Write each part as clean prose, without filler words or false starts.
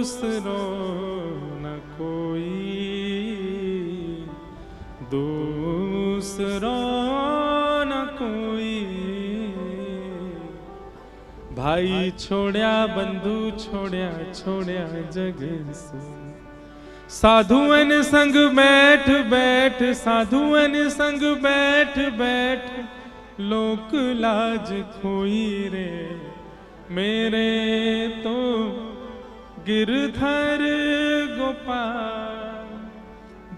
दूसरो न कोई, दूसरो न कोई। भाई छोड़या बंधु छोड़या, छोड़या जग सो। साधुअन संग बैठ बैठ, साधुअन संग बैठ बैठ लोक लाज खोई रे। मेरे तो गिरधर गोपाल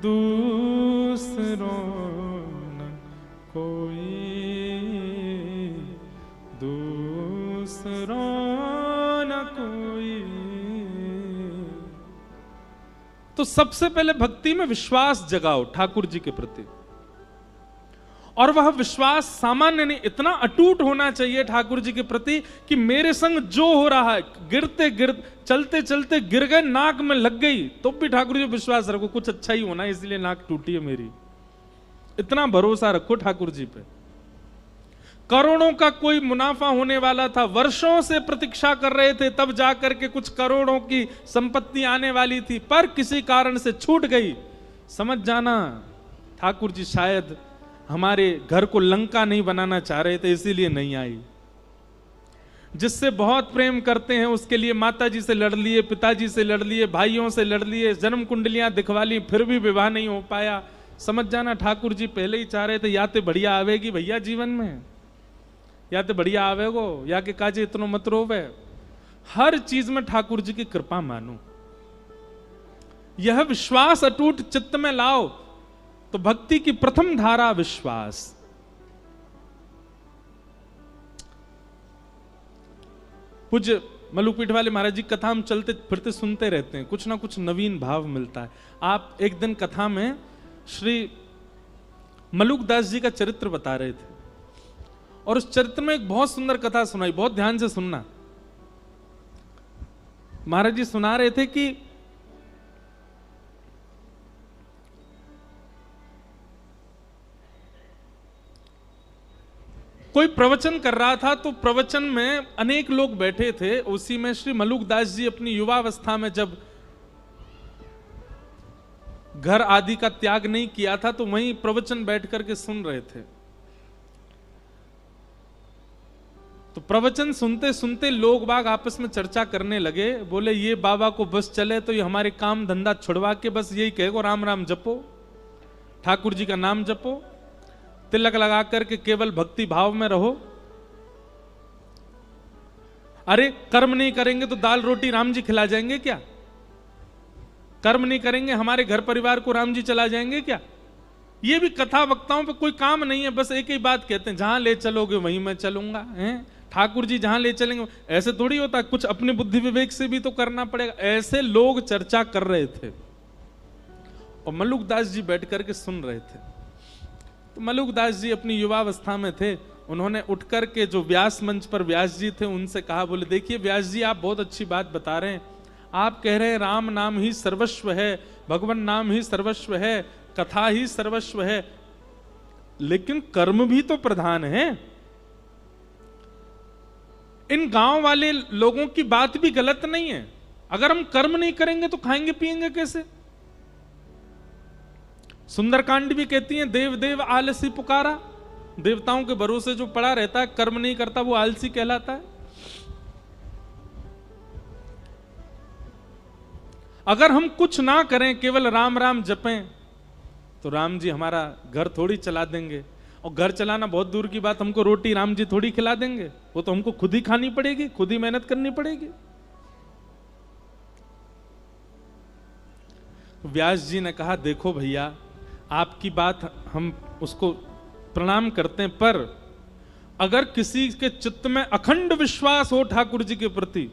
दूसरो न कोई, दूसरो न कोई। तो सबसे पहले भक्ति में विश्वास जगाओ ठाकुर जी के प्रति, और वह विश्वास सामान्य नहीं, इतना अटूट होना चाहिए ठाकुर जी के प्रति कि मेरे संग जो हो रहा है, गिरते गिरते चलते चलते गिर गए, नाक में लग गई तो भी ठाकुर जी विश्वास रखो कुछ अच्छा ही होना है, इसलिए नाक टूटी है मेरी। इतना भरोसा रखो ठाकुर जी पे। करोड़ों का कोई मुनाफा होने वाला था, वर्षों से प्रतीक्षा कर रहे थे, तब जाकर के कुछ करोड़ों की संपत्ति आने वाली थी, पर किसी कारण से छूट गई। समझ जाना ठाकुर जी शायद हमारे घर को लंका नहीं बनाना चाह रहे थे, इसीलिए नहीं आई। जिससे बहुत प्रेम करते हैं उसके लिए माता जी से लड़ लिए, पिताजी से लड़ लिए, भाइयों से लड़ लिए, जन्म कुंडलियां दिखवा ली, फिर भी विवाह नहीं हो पाया। समझ जाना ठाकुर जी पहले ही चाह रहे थे या तो बढ़िया आवेगी भैया जीवन में, या तो बढ़िया आवेगो, या कि काजे इतनो मत रोवे। हर चीज में ठाकुर जी की कृपा मानो, यह विश्वास अटूट चित्त में लाओ। तो भक्ति की प्रथम धारा विश्वास। पूज्य मलुकपीठ वाले महाराज जी कथा हम चलते फिरते सुनते रहते हैं, कुछ ना कुछ नवीन भाव मिलता है। आप एक दिन कथा में श्री मलुकदास जी का चरित्र बता रहे थे, और उस चरित्र में एक बहुत सुंदर कथा सुनाई, बहुत ध्यान से सुनना। महाराज जी सुना रहे थे कि कोई प्रवचन कर रहा था, तो प्रवचन में अनेक लोग बैठे थे। उसी में श्री मलुकदास जी अपनी युवावस्था में जब घर आदि का त्याग नहीं किया था, तो वहीं प्रवचन बैठ करके सुन रहे थे। तो प्रवचन सुनते सुनते लोग बाग आपस में चर्चा करने लगे। बोले ये बाबा को बस चले तो ये हमारे काम धंधा छुड़वा के बस यही कहेगो राम राम जपो, ठाकुर जी का नाम जपो, तिलक लगा करके केवल भक्ति भाव में रहो। अरे कर्म नहीं करेंगे तो दाल रोटी राम जी खिला जाएंगे क्या? कर्म नहीं करेंगे हमारे घर परिवार को राम जी चला जाएंगे क्या? ये भी कथा वक्ताओं पे कोई काम नहीं है, बस एक ही बात कहते हैं, जहां ले चलोगे वहीं मैं चलूंगा। हैं ठाकुर जी जहां ले चलेंगे, ऐसे थोड़ी होता, कुछ अपने बुद्धि विवेक से भी तो करना पड़ेगा। ऐसे लोग चर्चा कर रहे थे और मलुकदास जी बैठ करके सुन रहे थे। तो मलुकदास जी अपनी युवावस्था में थे, उन्होंने उठ करके जो व्यास मंच पर व्यास जी थे उनसे कहा, बोले देखिए व्यास जी आप बहुत अच्छी बात बता रहे हैं, आप कह रहे हैं राम नाम ही सर्वस्व है, भगवान नाम ही सर्वस्व है, कथा ही सर्वस्व है, लेकिन कर्म भी तो प्रधान है। इन गांव वाले लोगों की बात भी गलत नहीं है, अगर हम कर्म नहीं करेंगे तो खाएंगे पिएंगे कैसे? सुंदरकांड भी कहती है देव देव आलसी पुकारा, देवताओं के भरोसे जो पड़ा रहता है कर्म नहीं करता वो आलसी कहलाता है। अगर हम कुछ ना करें केवल राम राम जपें तो राम जी हमारा घर थोड़ी चला देंगे, और घर चलाना बहुत दूर की बात, हमको रोटी राम जी थोड़ी खिला देंगे, वो तो हमको खुद ही खानी पड़ेगी, खुद ही मेहनत करनी पड़ेगी। व्यास जी ने कहा देखो भैया आपकी बात हम उसको प्रणाम करते हैं, पर अगर किसी के चित्त में अखंड विश्वास हो ठाकुर जी के प्रति,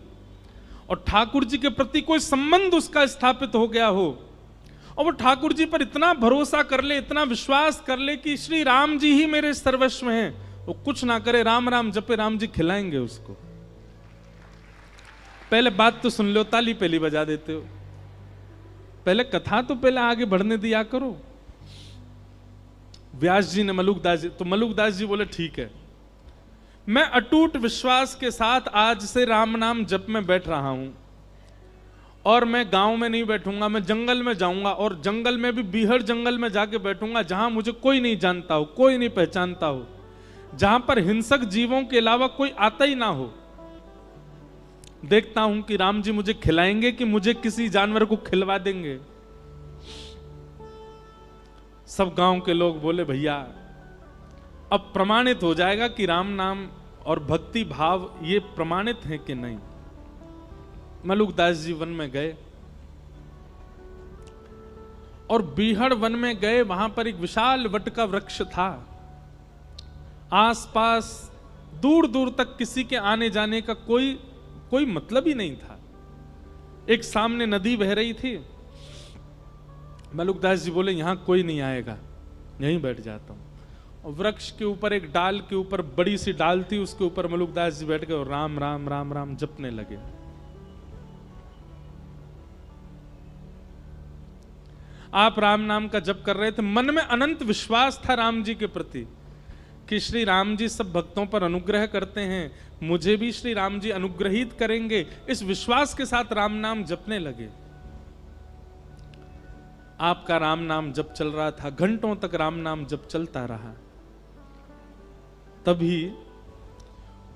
और ठाकुर जी के प्रति कोई संबंध उसका स्थापित हो गया हो, और वो ठाकुर जी पर इतना भरोसा कर ले, इतना विश्वास कर ले कि श्री राम जी ही मेरे सर्वस्व हैं, वो कुछ ना करे राम राम जपे, राम जी खिलाएंगे उसको। पहले बात तो सुन लो, ताली पहली बजा देते हो, पहले कथा तो पहले आगे बढ़ने दिया करो। व्यास जी ने मलुकदास जी, तो मलुकदास जी बोले ठीक है, मैं अटूट विश्वास के साथ आज से राम नाम जप में बैठ रहा हूं, और मैं गांव में नहीं बैठूंगा, मैं जंगल में जाऊंगा, और जंगल में भी बीहड़ जंगल में जाके बैठूंगा जहां मुझे कोई नहीं जानता हो, कोई नहीं पहचानता हो, जहां पर हिंसक जीवों के अलावा कोई आता ही ना हो। देखता हूं कि राम जी मुझे खिलाएंगे कि मुझे किसी जानवर को खिलवा देंगे। सब गांव के लोग बोले भैया अब प्रमाणित हो जाएगा कि राम नाम और भक्ति भाव ये प्रमाणित है कि नहीं। मलुकदास जी वन में गए और बीहड़ वन में गए। वहां पर एक विशाल वट का वृक्ष था, आसपास दूर दूर तक किसी के आने जाने का कोई मतलब ही नहीं था। एक सामने नदी बह रही थी। मलुकदास जी बोले यहां कोई नहीं आएगा, यहीं बैठ जाता हूं। और वृक्ष के ऊपर एक डाल के ऊपर बड़ी सी डाल थी, उसके ऊपर मलुकदास जी बैठ गए और राम राम राम राम जपने लगे। आप राम नाम का जप कर रहे थे, मन में अनंत विश्वास था राम जी के प्रति कि श्री राम जी सब भक्तों पर अनुग्रह करते हैं, मुझे भी श्री राम जी अनुग्रहित करेंगे। इस विश्वास के साथ राम नाम जपने लगे। आपका राम नाम जप चल रहा था, घंटों तक राम नाम जप चलता रहा। तभी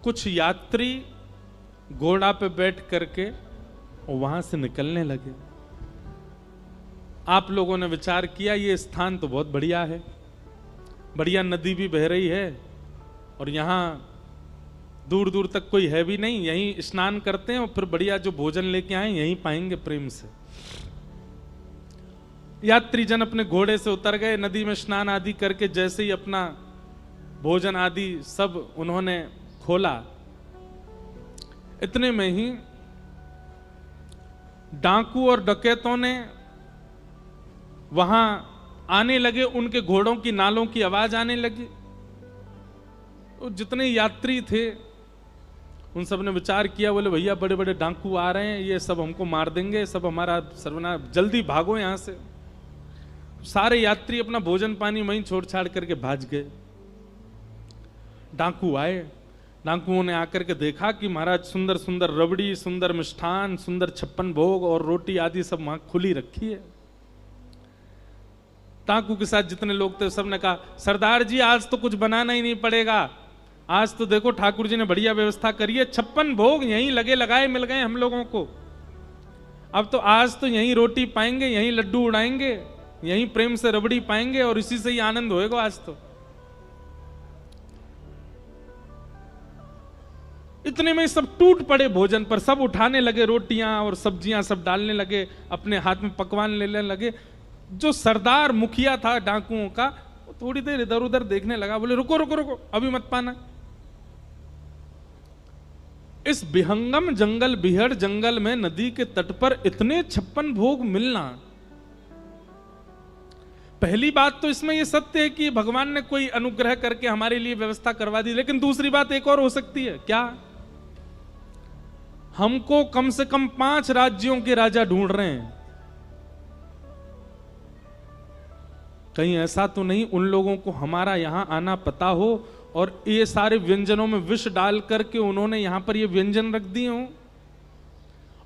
कुछ यात्री घोड़ा पे बैठ करके वहां से निकलने लगे। आप लोगों ने विचार किया ये स्थान तो बहुत बढ़िया है, बढ़िया नदी भी बह रही है और यहां दूर दूर तक कोई है भी नहीं, यहीं स्नान करते हैं और फिर बढ़िया जो भोजन लेके आए यहीं पाएंगे प्रेम से। यात्री जन अपने घोड़े से उतर गए, नदी में स्नान आदि करके जैसे ही अपना भोजन आदि सब उन्होंने खोला, इतने में ही डाकू और डकैतों ने वहां आने लगे। उनके घोड़ों की नालों की आवाज आने लगी। तो जितने यात्री थे उन सब ने विचार किया, बोले भैया बड़े बड़े डाकू आ रहे हैं, ये सब हमको मार देंगे, सब हमारा सर्वनाश, जल्दी भागो यहां से। सारे यात्री अपना भोजन पानी वहीं छोड़ छाड़ करके भाग गए। डाकू आए, डाकुओं ने आकर के देखा कि महाराज सुंदर सुंदर रबड़ी, सुंदर मिष्ठान, सुंदर 56 भोग और रोटी आदि सब वहां खुली रखी है। डाकू के साथ जितने लोग थे सबने कहा सरदार जी आज तो कुछ बनाना ही नहीं पड़ेगा, आज तो देखो ठाकुर जी ने बढ़िया व्यवस्था करी है, 56 भोग यहीं लगे लगाए मिल गए हम लोगों को। अब तो आज तो यहीं रोटी पाएंगे, यहीं लड्डू उड़ाएंगे, यहीं प्रेम से रबड़ी पाएंगे और इसी से ही आनंद होएगा आज तो। इतने में सब टूट पड़े भोजन पर, सब उठाने लगे रोटियां और सब्जियां सब डालने लगे, अपने हाथ में पकवान लेने लगे। जो सरदार मुखिया था डाकुओं का, वो थोड़ी देर इधर उधर देखने लगा, बोले रुको रुको रुको अभी मत पाना। इस विहंगम जंगल बिहड़ जंगल में नदी के तट पर इतने 56 भोग मिलना, पहली बात तो इसमें यह सत्य है कि भगवान ने कोई अनुग्रह करके हमारे लिए व्यवस्था करवा दी। लेकिन दूसरी बात एक और हो सकती है, क्या हमको कम से कम 5 राज्यों के राजा ढूंढ रहे हैं। कहीं ऐसा तो नहीं उन लोगों को हमारा यहां आना पता हो और ये सारे व्यंजनों में विष डाल करके उन्होंने यहां पर ये व्यंजन रख दिए हों,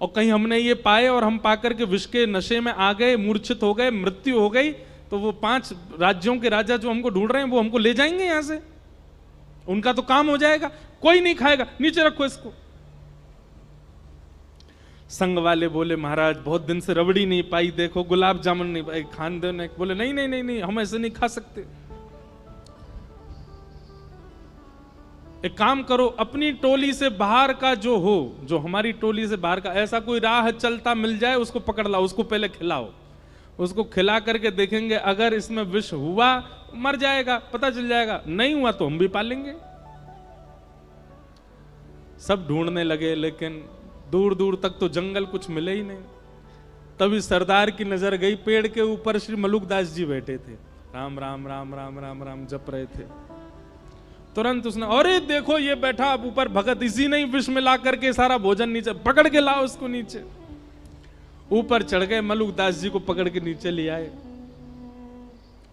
और कहीं हमने ये पाए और हम पाकर के विष के नशे में आ गए, मूर्छित हो गए, मृत्यु हो गई, तो वो 5 राज्यों के राजा जो हमको ढूंढ रहे हैं वो हमको ले जाएंगे यहां से, उनका तो काम हो जाएगा, कोई नहीं खाएगा, नीचे रखो इसको। संग वाले बोले महाराज बहुत दिन से रबड़ी नहीं पाई, देखो गुलाब जामुन नहीं पाई, खान देने बोले नहीं नहीं नहीं नहीं हम ऐसे नहीं खा सकते। एक काम करो, अपनी टोली से बाहर का जो हो, जो हमारी टोली से बाहर का ऐसा कोई राह चलता मिल जाए उसको पकड़ लाओ, उसको पहले खिलाओ, उसको खिला करके देखेंगे अगर इसमें विष हुआ मर जाएगा, पता चल जाएगा, नहीं हुआ तो हम भी पालेंगे। सब ढूंढने लगे लेकिन दूर दूर तक तो जंगल कुछ मिले ही नहीं। तभी सरदार की नजर गई, पेड़ के ऊपर श्री मलुकदास जी बैठे थे, राम राम राम राम राम राम जप रहे थे। तुरंत उसने अरे देखो ये बैठा अब ऊपर भगत, इसी नहीं विष में ला करके सारा भोजन नीचे, पकड़ के लाओ उसको नीचे। ऊपर चढ़ गए, मलुकदास जी को पकड़ के नीचे ले आए।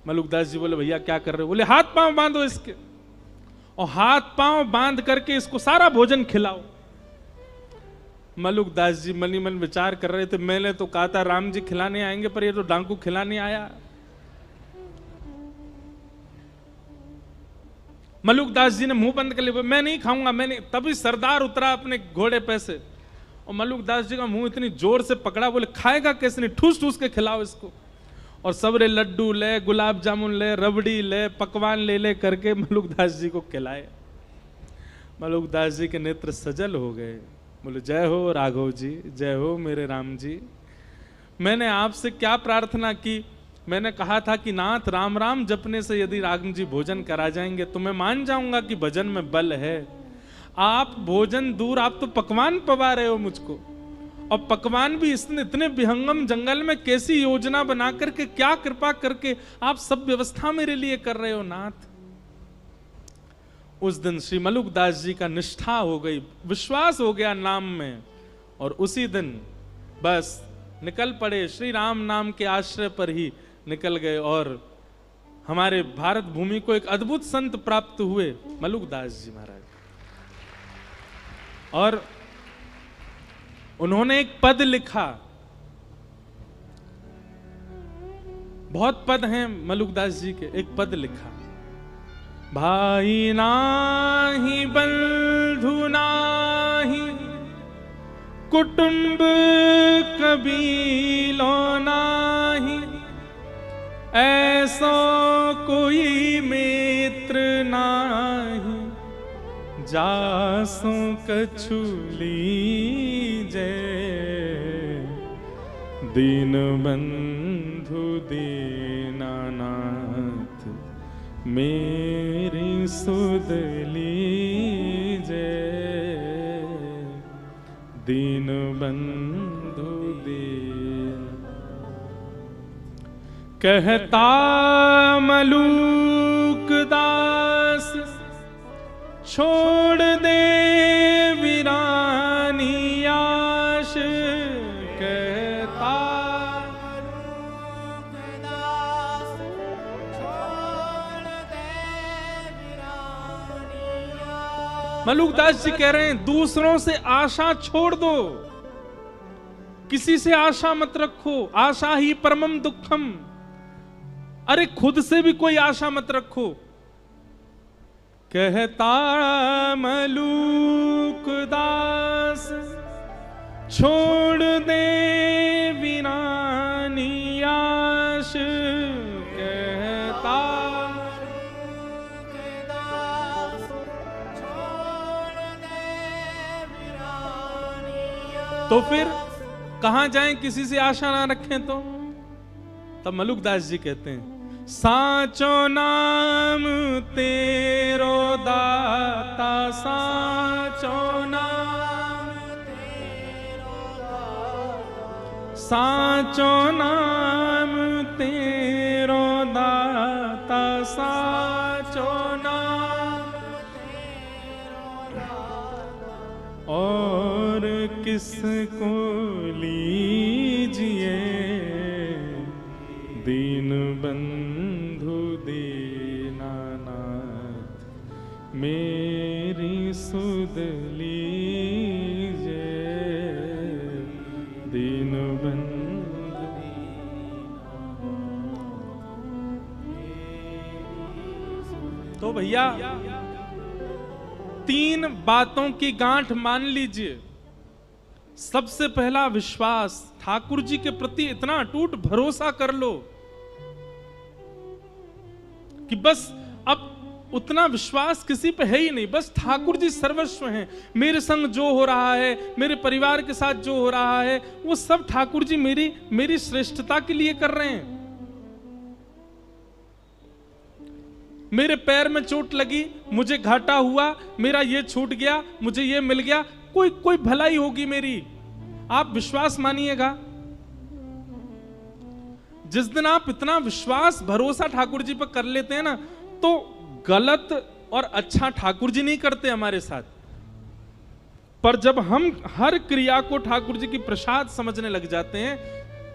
मलुकदास जी बोले भैया क्या कर रहे हो? बोले हाथ पांव बांधो इसके, और हाथ पांव बांध करके इसको सारा भोजन खिलाओ। मलुक दास जी मनी मन विचार कर रहे थे, मैंने तो कहा था राम जी खिलाने आएंगे, पर ये तो डांकू खिलाने आया। मलुक दास जी ने मुंह बंद कर लिया, मैं नहीं खाऊंगा, मैंने। तभी सरदार उतरा अपने घोड़े पे से, और मलुक दास जी का मुंह इतनी जोर से पकड़ा, बोले खाएगा कैसे नहीं, ठूस ठूस के खिलाओ इसको। और सबरे लड्डू ले, गुलाब जामुन ले, रबड़ी ले, पकवान ले ले करके मलुक दास जी को खिलाए। मलुक दास जी के नेत्र सजल हो गए, बोले जय हो राघव जी, जय हो मेरे राम जी। मैंने आपसे क्या प्रार्थना की? मैंने कहा था कि नाथ राम राम जपने से यदि राम जी भोजन करा जाएंगे तो मैं मान जाऊंगा कि भजन में बल है। आप भोजन दूर, आप तो पकवान पवा रहे हो मुझको, और पकवान भी इतने विहंगम जंगल में कैसी योजना बना करके, क्या कृपा करके आप सब व्यवस्था मेरे लिए कर रहे हो नाथ। उस दिन श्री मलुक दास जी का निष्ठा हो गई, विश्वास हो गया नाम में, और उसी दिन बस निकल पड़े, श्री राम नाम के आश्रय पर ही निकल गए। और हमारे भारत भूमि को एक अद्भुत संत प्राप्त हुए, मलुक दास जी महाराज। और उन्होंने एक पद लिखा, बहुत पद हैं मलुक दास जी के, एक पद लिखा, भाई नाही बंधु नाही कुटुंब कबीलो नाही, ऐसो कोई मित्र नाही, जासो कछु लीजे, दीन बंधु दीनानाथ मेरी सुध लीजे, दीन बंधु दीन। कहता मलुक दास छोड़ दे वीरानी आश, कहता मलुक दास जी कह रहे हैं दूसरों से आशा छोड़ दो, किसी से आशा मत रखो, आशा ही परमम दुखम। अरे खुद से भी कोई आशा मत रखो। कहता मलुक दास छोड़ दे वीरानी आश, कहता तो फिर कहां जाएं किसी से आशा ना रखें तो? तब मलुक दास जी कहते हैं, साचो नाम तेरो दाता, साचो नाम तेरो दाता, साचो नाम तेरो दाता, साचो नाम तेरो दाता, और किसको लीजिए दीन बंधु दीनानाथ मेरी सुध लीजिए, दीन बंधु। तो भैया 3 बातों की गांठ मान लीजिए। सबसे पहला विश्वास, ठाकुर जी के प्रति इतना अटूट भरोसा कर लो कि बस अब उतना विश्वास किसी पे है ही नहीं, बस ठाकुर जी सर्वस्व हैं। मेरे संग जो हो रहा है, मेरे परिवार के साथ जो हो रहा है, वो सब ठाकुर जी मेरी श्रेष्ठता के लिए कर रहे हैं। मेरे पैर में चोट लगी, मुझे घाटा हुआ, मेरा ये छूट गया, मुझे ये मिल गया, कोई भलाई होगी मेरी, आप विश्वास मानिएगा। जिस दिन आप इतना विश्वास भरोसा ठाकुर जी पर कर लेते हैं ना, तो गलत और अच्छा ठाकुर जी नहीं करते हमारे साथ। पर जब हम हर क्रिया को ठाकुर जी की प्रसाद समझने लग जाते हैं,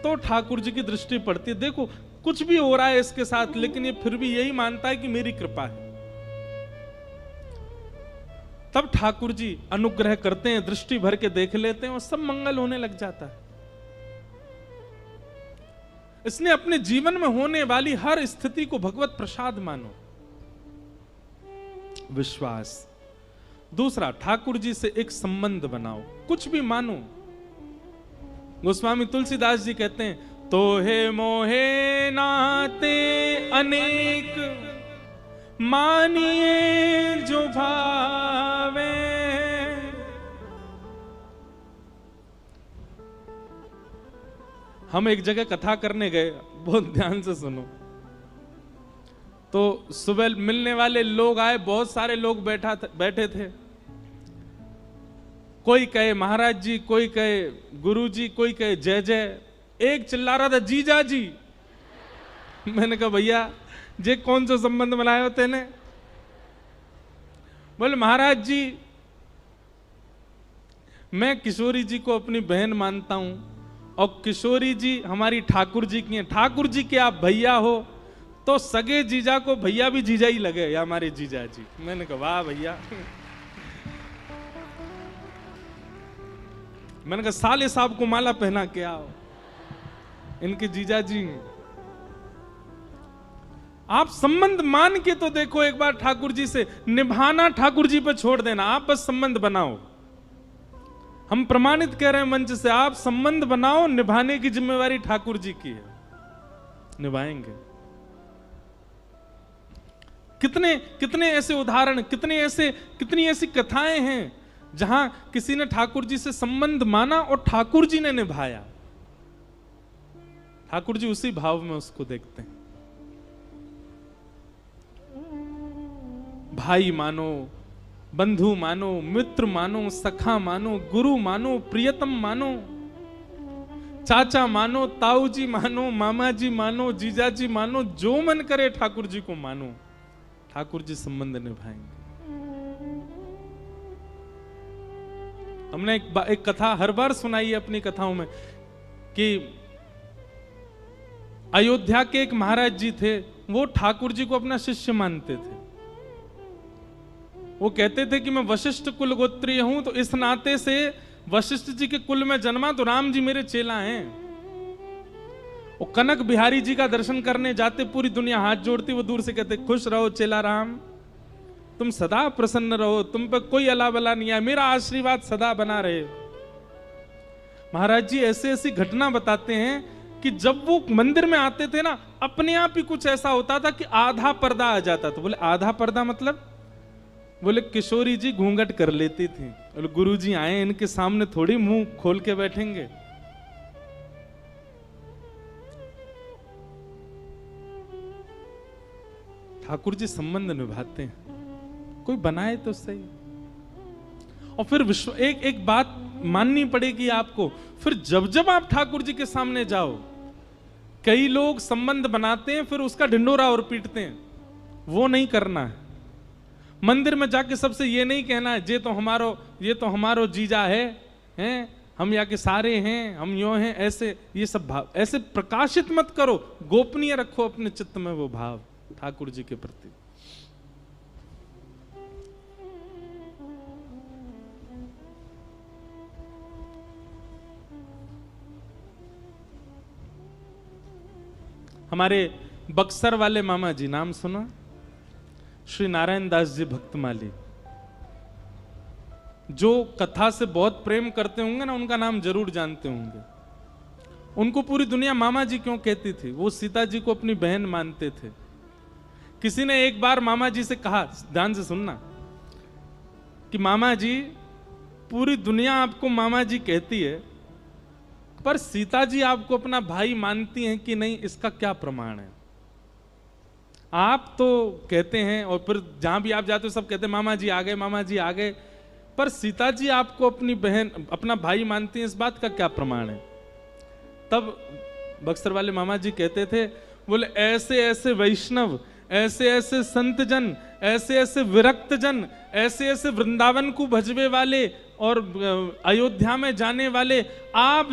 तो ठाकुर जी की दृष्टि पड़ती है, देखो कुछ भी हो रहा है इसके साथ, लेकिन ये फिर भी यही मानता है कि मेरी कृपा है। तब ठाकुर जी अनुग्रह करते हैं, दृष्टि भर के देख लेते हैं और सब मंगल होने लग जाता है। इसने अपने जीवन में होने वाली हर स्थिति को भगवत प्रसाद मानो। विश्वास। दूसरा, ठाकुर जी से एक संबंध बनाओ, कुछ भी मानो। गोस्वामी तुलसीदास जी कहते हैं, तोहे मोहे नाते अनेक, मानिए जो भावे। हम एक जगह कथा करने गए, बहुत ध्यान से सुनो। तो सुबह मिलने वाले लोग आए, बहुत सारे लोग बैठे थे। कोई कहे महाराज जी, कोई कहे गुरु जी, कोई कहे जय जय। एक चिल्ला रहा था, जीजा जी। मैंने कहा भैया जे कौन सा संबंध बनाए होते ने? बोले महाराज जी, मैं किशोरी जी को अपनी बहन मानता हूं और किशोरी जी हमारी ठाकुर जी की हैं। ठाकुर जी के आप भैया हो तो सगे जीजा को भैया भी जीजा ही लगे, या हमारे जीजा जी। मैंने कहा वाह भैया। मैंने कहा साले साहब को माला पहना के आओ, इनके जीजा जी। आप संबंध मान के तो देखो एक बार ठाकुर जी से। निभाना ठाकुर जी पे छोड़ देना, आप बस संबंध बनाओ। हम प्रमाणित कह रहे हैं मंच से, आप संबंध बनाओ, निभाने की जिम्मेवारी ठाकुर जी की है, निभाएंगे। कितने ऐसे उदाहरण, कितनी ऐसी कथाएं हैं जहां किसी ने ठाकुर जी से संबंध माना और ठाकुर जी ने निभाया। ठाकुर जी उसी भाव में उसको देखते हैं। भाई मानो, बंधु मानो, मित्र मानो, सखा मानो, गुरु मानो, प्रियतम मानो, चाचा मानो, ताऊ जी मानो, मामा जी मानो, जीजा जी मानो, जो मन करे ठाकुर जी को मानो। ठाकुर जी संबंध निभाएंगे। हमने एक कथा हर बार सुनाई है अपनी कथाओं में कि अयोध्या के एक महाराज जी थे, वो ठाकुर जी को अपना शिष्य मानते थे। वो कहते थे कि मैं वशिष्ठ कुल गोत्रीय हूं, तो इस नाते से वशिष्ठ जी के कुल में जन्मा तो राम जी मेरे चेला हैं। वो कनक बिहारी जी का दर्शन करने जाते, पूरी दुनिया हाथ जोड़ती, वो दूर से कहते खुश रहो चेला राम, तुम सदा प्रसन्न रहो, तुम पे कोई अला बला नहीं है, मेरा आशीर्वाद सदा बना रहे। महाराज जी ऐसे ऐसी घटना बताते हैं कि जब वो मंदिर में आते थे ना, अपने आप ही कुछ ऐसा होता था कि आधा पर्दा आ जाता था। बोले आधा पर्दा मतलब? बोले किशोरी जी घूंघट कर लेती थी। बोले गुरु जी आए, इनके सामने थोड़ी मुंह खोल के बैठेंगे। ठाकुर जी संबंध निभाते हैं, कोई बनाए तो सही। और फिर एक बात माननी पड़ेगी आपको, फिर जब आप ठाकुर जी के सामने जाओ, कई लोग संबंध बनाते हैं फिर उसका ढिंडोरा और पीटते हैं। वो नहीं करना है। मंदिर में जाके सबसे ये नहीं कहना है ये तो हमारो जीजा है, हम यहाँ के सारे हैं, हम यो हैं, ऐसे ये सब भाव ऐसे प्रकाशित मत करो। गोपनीय रखो अपने चित्त में वो भाव ठाकुर जी के प्रति। हमारे बक्सर वाले मामा जी, नाम सुना? श्री नारायण दास जी भक्तमाली, जो कथा से बहुत प्रेम करते होंगे ना, उनका नाम जरूर जानते होंगे। उनको पूरी दुनिया मामा जी क्यों कहती थी? वो सीता जी को अपनी बहन मानते थे। किसी ने एक बार मामा जी से कहा, ध्यान से सुनना, कि मामा जी पूरी दुनिया आपको मामा जी कहती है, पर सीता जी आपको अपना भाई मानती हैं कि नहीं, इसका क्या प्रमाण है? आप तो कहते हैं और फिर जहां भी आप जाते हो सब कहते हैं मामा जी आ गए, मामा जी आ गए, पर सीता जी आपको अपनी बहन, अपना भाई मानती हैं, इस बात का क्या प्रमाण है? तब बक्सर वाले मामा जी कहते थे, बोले ऐसे ऐसे वैष्णव, ऐसे ऐसे संत जन, ऐसे ऐसे विरक्त जन, ऐसे ऐसे वृंदावन को भजवे वाले और अयोध्या में जाने वाले, आप